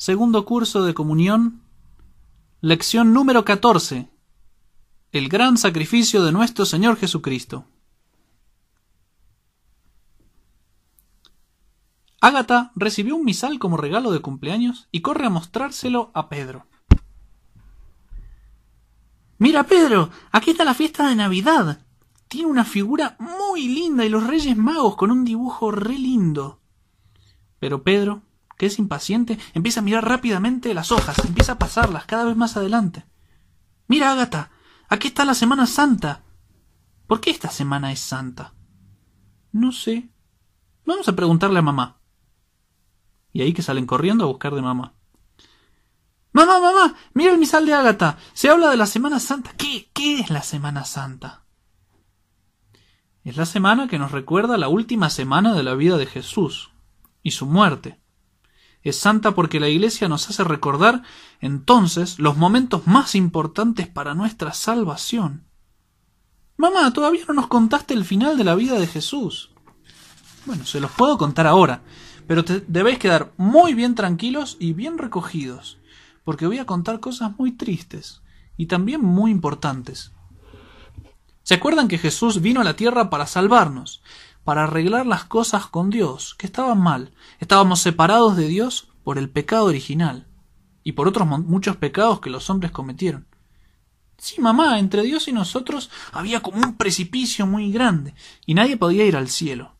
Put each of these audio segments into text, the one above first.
Segundo curso de comunión, lección número 14. El gran sacrificio de nuestro Señor Jesucristo. Ágata recibió un misal como regalo de cumpleaños y corre a mostrárselo a Pedro. «Mira, Pedro, aquí está la fiesta de Navidad. Tiene una figura muy linda y los Reyes Magos con un dibujo re lindo». Pero Pedro, que es impaciente, empieza a mirar rápidamente las hojas, empieza a pasarlas cada vez más adelante. «Mira, Ágata, aquí está la Semana Santa». «¿Por qué esta semana es santa?» «No sé. Vamos a preguntarle a mamá». Y ahí que salen corriendo a buscar de mamá. «Mamá, mamá, mira el misal de Ágata. Se habla de la Semana Santa». ¿Qué es la Semana Santa? Es la semana que nos recuerda la última semana de la vida de Jesús y su muerte. Es santa porque la Iglesia nos hace recordar entonces los momentos más importantes para nuestra salvación. Mamá, todavía no nos contaste el final de la vida de Jesús. Bueno, se los puedo contar ahora, pero debéis quedar muy bien tranquilos y bien recogidos, porque voy a contar cosas muy tristes y también muy importantes. ¿Se acuerdan que Jesús vino a la tierra para salvarnos, para arreglar las cosas con Dios, que estaban mal? Estábamos separados de Dios por el pecado original y por otros muchos pecados que los hombres cometieron. Sí, mamá, entre Dios y nosotros había como un precipicio muy grande y nadie podía ir al cielo.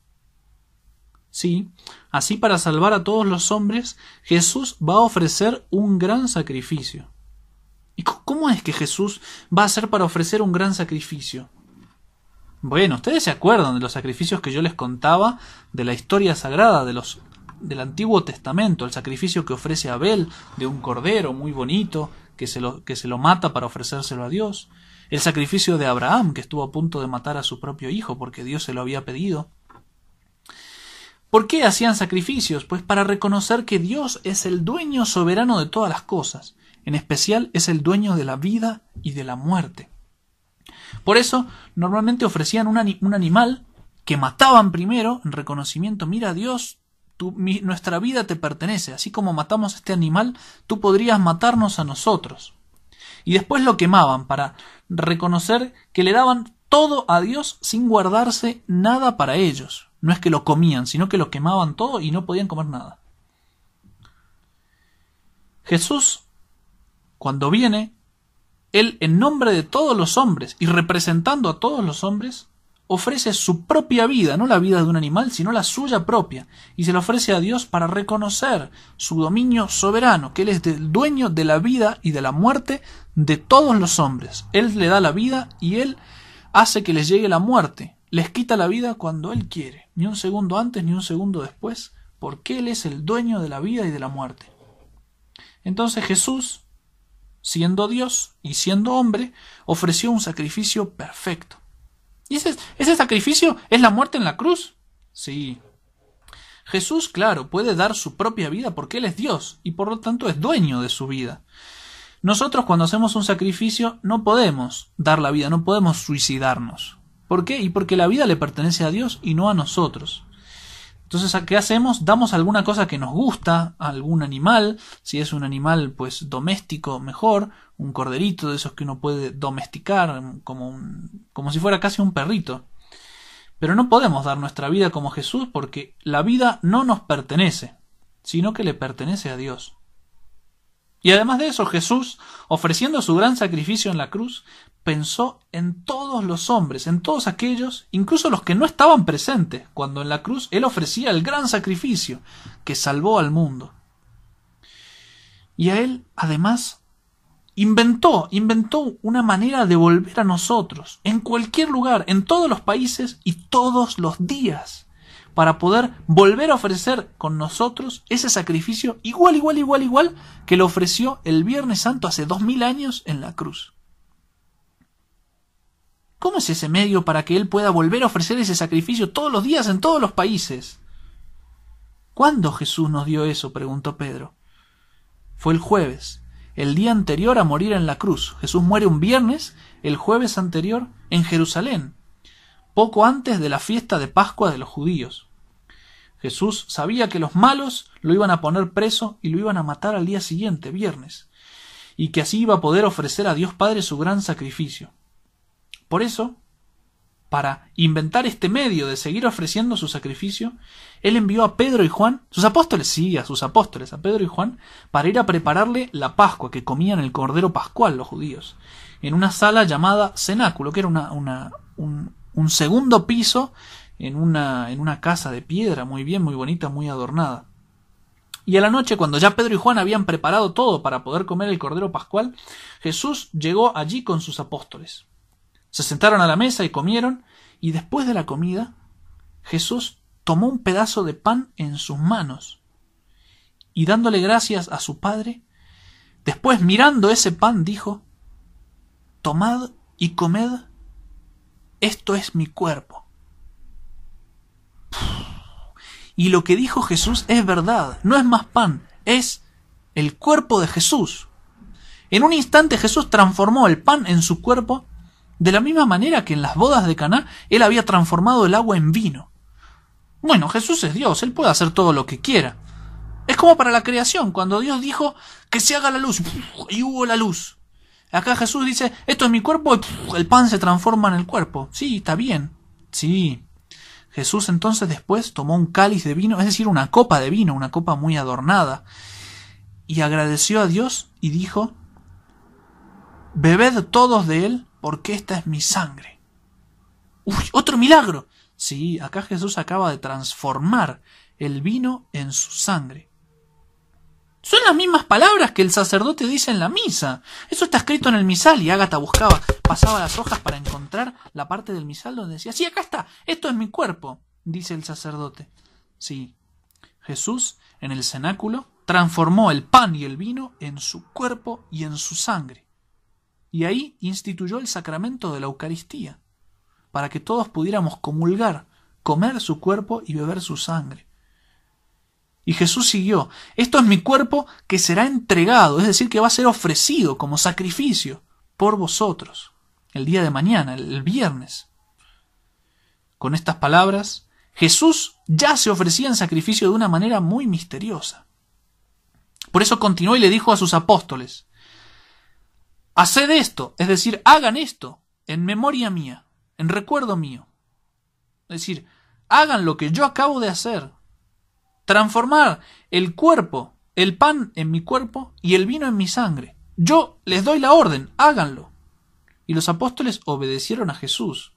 Sí, así para salvar a todos los hombres, Jesús va a ofrecer un gran sacrificio. ¿Y cómo es que Jesús va a hacer para ofrecer un gran sacrificio? Bueno, ustedes se acuerdan de los sacrificios que yo les contaba de la historia sagrada del Antiguo Testamento, el sacrificio que ofrece Abel de un cordero muy bonito que se lo mata para ofrecérselo a Dios, el sacrificio de Abraham que estuvo a punto de matar a su propio hijo porque Dios se lo había pedido. ¿Por qué hacían sacrificios? Pues para reconocer que Dios es el dueño soberano de todas las cosas, en especial es el dueño de la vida y de la muerte. Por eso, normalmente ofrecían un animal que mataban primero en reconocimiento. Mira, Dios, nuestra vida te pertenece. Así como matamos a este animal, tú podrías matarnos a nosotros. Y después lo quemaban para reconocer que le daban todo a Dios sin guardarse nada para ellos. No es que lo comían, sino que lo quemaban todo y no podían comer nada. Jesús, cuando viene, Él, en nombre de todos los hombres y representando a todos los hombres, ofrece su propia vida, no la vida de un animal, sino la suya propia, y se la ofrece a Dios para reconocer su dominio soberano, que Él es el dueño de la vida y de la muerte de todos los hombres. Él le da la vida y Él hace que les llegue la muerte, les quita la vida cuando Él quiere, ni un segundo antes ni un segundo después, porque Él es el dueño de la vida y de la muerte. Entonces Jesús, siendo Dios y siendo hombre, ofreció un sacrificio perfecto. ¿Y ese sacrificio es la muerte en la cruz? Sí. Jesús, claro, puede dar su propia vida porque Él es Dios y por lo tanto es dueño de su vida. Nosotros cuando hacemos un sacrificio no podemos dar la vida, no podemos suicidarnos. ¿Por qué? Y porque la vida le pertenece a Dios y no a nosotros. Entonces, ¿qué hacemos? Damos alguna cosa que nos gusta, a algún animal, si es un animal pues doméstico mejor, un corderito de esos que uno puede domesticar, como si fuera casi un perrito. Pero no podemos dar nuestra vida como Jesús porque la vida no nos pertenece, sino que le pertenece a Dios. Y además de eso, Jesús, ofreciendo su gran sacrificio en la cruz, pensó en todos los hombres, en todos aquellos, incluso los que no estaban presentes, cuando en la cruz Él ofrecía el gran sacrificio que salvó al mundo. Y a Él, además, inventó una manera de volver a nosotros, en cualquier lugar, en todos los países y todos los días, para poder volver a ofrecer con nosotros ese sacrificio igual que lo ofreció el Viernes Santo hace 2000 años en la cruz. ¿Cómo es ese medio para que Él pueda volver a ofrecer ese sacrificio todos los días en todos los países? ¿Cuándo Jesús nos dio eso?, preguntó Pedro. Fue el jueves, el día anterior a morir en la cruz. Jesús muere un viernes, el jueves anterior, en Jerusalén, poco antes de la fiesta de Pascua de los judíos. Jesús sabía que los malos lo iban a poner preso y lo iban a matar al día siguiente, viernes, y que así iba a poder ofrecer a Dios Padre su gran sacrificio. Por eso, para inventar este medio de seguir ofreciendo su sacrificio, él envió a Pedro y Juan, sus apóstoles, a Pedro y Juan, para ir a prepararle la Pascua, que comían el Cordero Pascual los judíos, en una sala llamada cenáculo, que era un segundo piso en una casa de piedra, muy bien, muy bonita, muy adornada. Y a la noche, cuando ya Pedro y Juan habían preparado todo para poder comer el Cordero Pascual, Jesús llegó allí con sus apóstoles. Se sentaron a la mesa y comieron, y después de la comida, Jesús tomó un pedazo de pan en sus manos, y dándole gracias a su Padre, después mirando ese pan dijo: «Tomad y comed, esto es mi cuerpo». Y lo que dijo Jesús es verdad, no es más pan, es el cuerpo de Jesús. En un instante Jesús transformó el pan en su cuerpo, de la misma manera que en las bodas de Caná él había transformado el agua en vino. Bueno, Jesús es Dios, él puede hacer todo lo que quiera. Es como para la creación, cuando Dios dijo que se haga la luz, y hubo la luz. Acá Jesús dice, esto es mi cuerpo, y el pan se transforma en el cuerpo. Sí, está bien. Sí. Jesús entonces después tomó un cáliz de vino, es decir, una copa de vino, una copa muy adornada, y agradeció a Dios y dijo: «Bebed todos de él, porque esta es mi sangre». ¡Uy! ¡Otro milagro! Sí, acá Jesús acaba de transformar el vino en su sangre. Son las mismas palabras que el sacerdote dice en la misa. Eso está escrito en el misal, y Ágata pasaba las hojas para encontrar la parte del misal donde decía: «Sí, acá está, esto es mi cuerpo», dice el sacerdote. Sí, Jesús en el cenáculo transformó el pan y el vino en su cuerpo y en su sangre. Y ahí instituyó el sacramento de la Eucaristía, para que todos pudiéramos comulgar, comer su cuerpo y beber su sangre. Y Jesús siguió: «Esto es mi cuerpo que será entregado», es decir, que va a ser ofrecido como sacrificio por vosotros el día de mañana, el viernes. Con estas palabras, Jesús ya se ofrecía en sacrificio de una manera muy misteriosa. Por eso continuó y le dijo a sus apóstoles: «Haced esto», es decir, hagan esto en memoria mía, en recuerdo mío. Es decir, hagan lo que yo acabo de hacer. Transformar el cuerpo, el pan en mi cuerpo y el vino en mi sangre. Yo les doy la orden, háganlo. Y los apóstoles obedecieron a Jesús.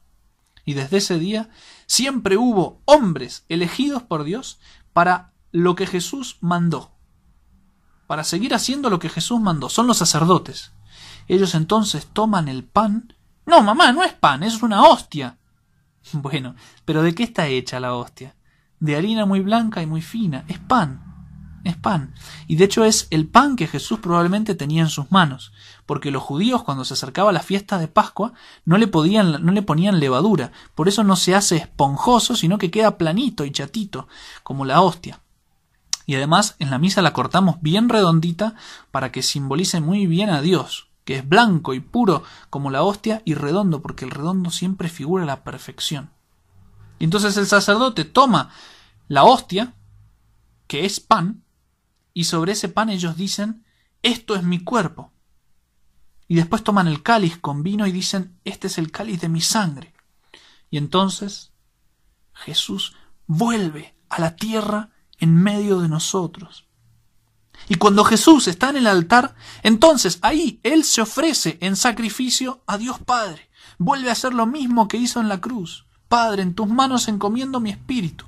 Y desde ese día siempre hubo hombres elegidos por Dios para lo que Jesús mandó. Para seguir haciendo lo que Jesús mandó. Son los sacerdotes. Ellos entonces toman el pan. No, mamá, no es pan, es una hostia. Bueno, pero ¿de qué está hecha la hostia? De harina muy blanca y muy fina. Es pan. Es pan. Y de hecho es el pan que Jesús probablemente tenía en sus manos. Porque los judíos, cuando se acercaba la fiesta de Pascua, no le ponían levadura. Por eso no se hace esponjoso, sino que queda planito y chatito, como la hostia. Y además en la misa la cortamos bien redondita para que simbolice muy bien a Dios, que es blanco y puro como la hostia, y redondo, porque el redondo siempre figura la perfección. Y entonces el sacerdote toma la hostia, que es pan, y sobre ese pan ellos dicen: «Esto es mi cuerpo». Y después toman el cáliz con vino y dicen: «Este es el cáliz de mi sangre». Y entonces Jesús vuelve a la tierra en medio de nosotros. Y cuando Jesús está en el altar, entonces ahí Él se ofrece en sacrificio a Dios Padre. Vuelve a hacer lo mismo que hizo en la cruz. «Padre, en tus manos encomiendo mi espíritu».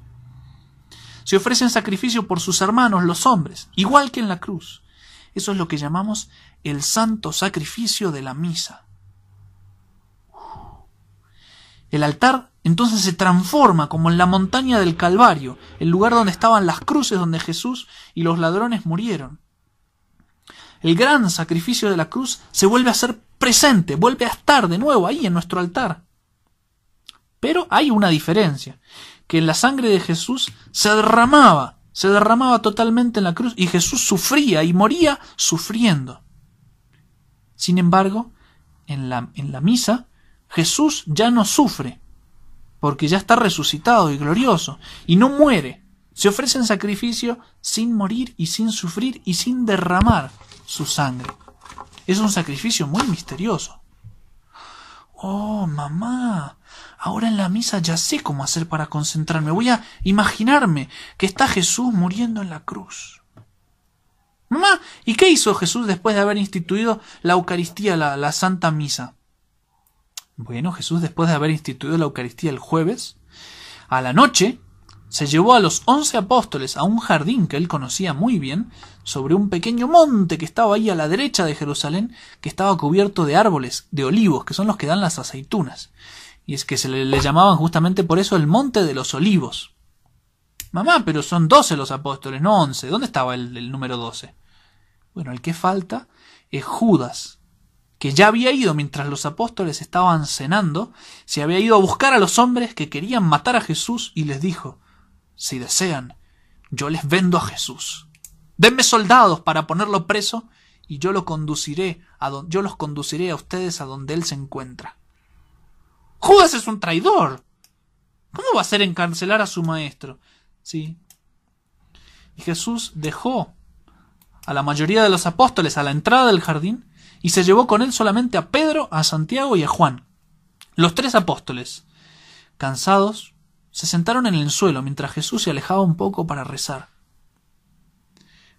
Se ofrece en sacrificio por sus hermanos, los hombres, igual que en la cruz. Eso es lo que llamamos el santo sacrificio de la misa. El altar entonces se transforma como en la montaña del Calvario, el lugar donde estaban las cruces donde Jesús y los ladrones murieron. El gran sacrificio de la cruz se vuelve a ser presente, vuelve a estar de nuevo ahí en nuestro altar. Pero hay una diferencia, que la sangre de Jesús se derramaba totalmente en la cruz, y Jesús sufría y moría sufriendo. Sin embargo, en la misa, Jesús ya no sufre, porque ya está resucitado y glorioso, y no muere, Se ofrece en sacrificio sin morir y sin sufrir y sin derramar su sangre. Es un sacrificio muy misterioso. Oh, mamá, ahora en la misa ya sé cómo hacer para concentrarme. Voy a imaginarme que está Jesús muriendo en la cruz. Mamá, ¿y qué hizo Jesús después de haber instituido la Eucaristía, la Santa Misa? Bueno, Jesús, después de haber instituido la Eucaristía el jueves, a la noche se llevó a los 11 apóstoles a un jardín que él conocía muy bien, sobre un pequeño monte que estaba ahí a la derecha de Jerusalén, que estaba cubierto de árboles, de olivos, que son los que dan las aceitunas. Y es que se le llamaban justamente por eso el Monte de los Olivos. Mamá, pero son 12 los apóstoles, no 11. ¿Dónde estaba el número 12? Bueno, el que falta es Judas, que ya había ido mientras los apóstoles estaban cenando, se había ido a buscar a los hombres que querían matar a Jesús y les dijo: si desean, yo les vendo a Jesús. Denme soldados para ponerlo preso y yo los conduciré a ustedes a donde él se encuentra. Judas es un traidor. ¿Cómo va a ser encarcelar a su maestro? Sí. Y Jesús dejó a la mayoría de los apóstoles a la entrada del jardín y se llevó con él solamente a Pedro, a Santiago y a Juan. Los 3 apóstoles, cansados, se sentaron en el suelo mientras Jesús se alejaba un poco para rezar.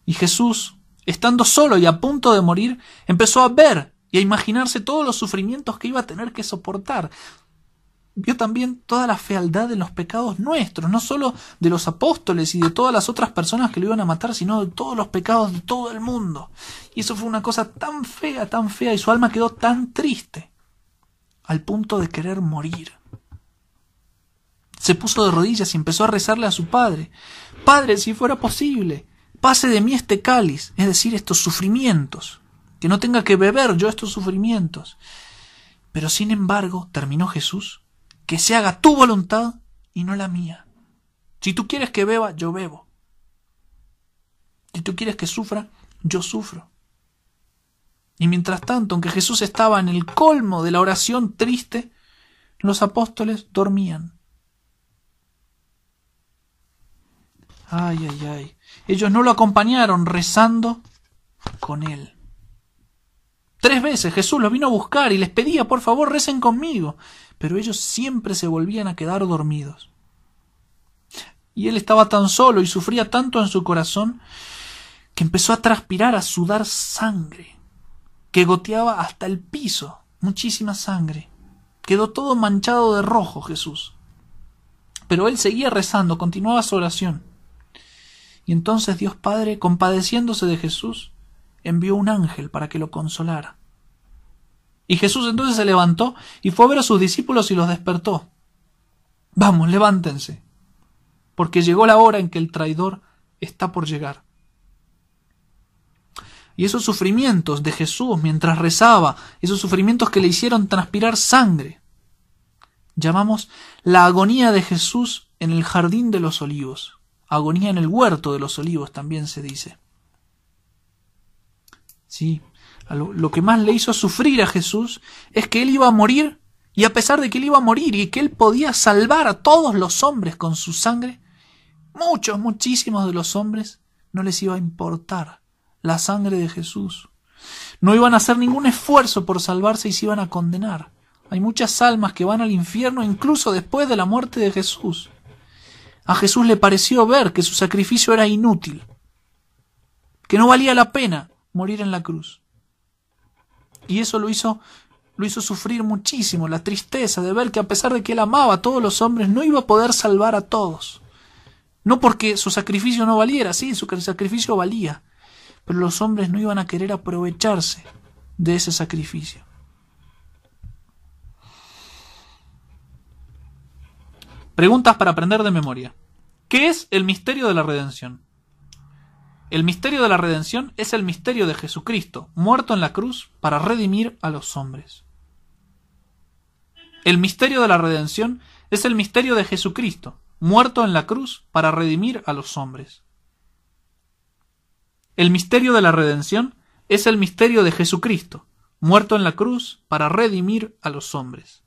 Y Jesús, estando solo y a punto de morir, empezó a ver y a imaginarse todos los sufrimientos que iba a tener que soportar. Vio también toda la fealdad de los pecados nuestros, no solo de los apóstoles y de todas las otras personas que lo iban a matar, sino de todos los pecados de todo el mundo. Y eso fue una cosa tan fea, y su alma quedó tan triste, al punto de querer morir. Se puso de rodillas y empezó a rezarle a su Padre: Padre, si fuera posible, pase de mí este cáliz, es decir, estos sufrimientos, que no tenga que beber yo estos sufrimientos. Pero sin embargo, terminó Jesús: que se haga tu voluntad y no la mía. Si tú quieres que beba, yo bebo. Si tú quieres que sufra, yo sufro. Y mientras tanto, aunque Jesús estaba en el colmo de la oración triste, los apóstoles dormían. Ay, ay, ay. Ellos no lo acompañaron rezando con él. 3 veces Jesús los vino a buscar y les pedía: por favor, recen conmigo. Pero ellos siempre se volvían a quedar dormidos. Y él estaba tan solo y sufría tanto en su corazón que empezó a transpirar, a sudar sangre, que goteaba hasta el piso, muchísima sangre. Quedó todo manchado de rojo Jesús. Pero él seguía rezando, continuaba su oración. Y entonces Dios Padre, compadeciéndose de Jesús, envió un ángel para que lo consolara. Y Jesús entonces se levantó y fue a ver a sus discípulos y los despertó. Vamos, levántense, porque llegó la hora en que el traidor está por llegar. Y esos sufrimientos de Jesús mientras rezaba, esos sufrimientos que le hicieron transpirar sangre, llamamos la agonía de Jesús en el jardín de los olivos. Agonía en el huerto de los olivos también se dice. Sí, lo que más le hizo sufrir a Jesús es que él iba a morir, y a pesar de que él iba a morir y que él podía salvar a todos los hombres con su sangre, muchísimos de los hombres no les iba a importar la sangre de Jesús. No iban a hacer ningún esfuerzo por salvarse y se iban a condenar. Hay muchas almas que van al infierno incluso después de la muerte de Jesús. A Jesús le pareció ver que su sacrificio era inútil, que no valía la pena morir en la cruz. Y eso lo hizo sufrir muchísimo, la tristeza de ver que a pesar de que él amaba a todos los hombres, no iba a poder salvar a todos. No porque su sacrificio no valiera, sí, su sacrificio valía, pero los hombres no iban a querer aprovecharse de ese sacrificio. Preguntas para aprender de memoria. ¿Qué es el misterio de la redención? El misterio de la redención es el misterio de Jesucristo, muerto en la cruz para redimir a los hombres. El misterio de la redención es el misterio de Jesucristo, muerto en la cruz para redimir a los hombres. El misterio de la redención es el misterio de Jesucristo, muerto en la cruz para redimir a los hombres.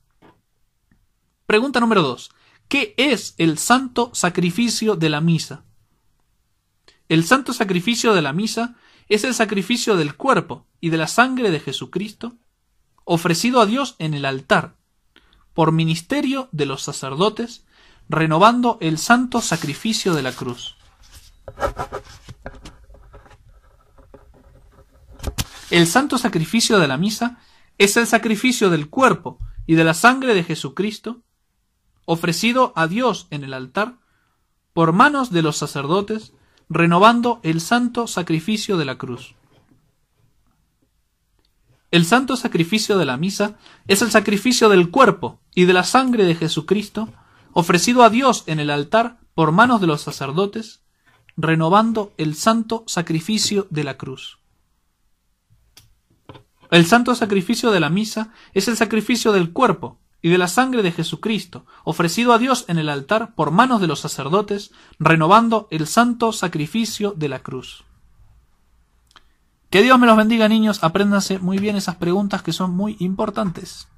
Pregunta número 2. ¿Qué es el santo sacrificio de la misa? El santo sacrificio de la misa es el sacrificio del cuerpo y de la sangre de Jesucristo, ofrecido a Dios en el altar, por ministerio de los sacerdotes, renovando el santo sacrificio de la cruz. El santo sacrificio de la misa es el sacrificio del cuerpo y de la sangre de Jesucristo, ofrecido a Dios en el altar, por manos de los sacerdotes, renovando el santo sacrificio de la cruz. El santo sacrificio de la misa es el sacrificio del cuerpo y de la sangre de Jesucristo, ofrecido a Dios en el altar por manos de los sacerdotes, renovando el santo sacrificio de la cruz. El santo sacrificio de la misa es el sacrificio del cuerpo y de la sangre de Jesucristo, ofrecido a Dios en el altar por manos de los sacerdotes, renovando el santo sacrificio de la cruz. Que Dios me los bendiga, niños. Apréndanse muy bien esas preguntas que son muy importantes.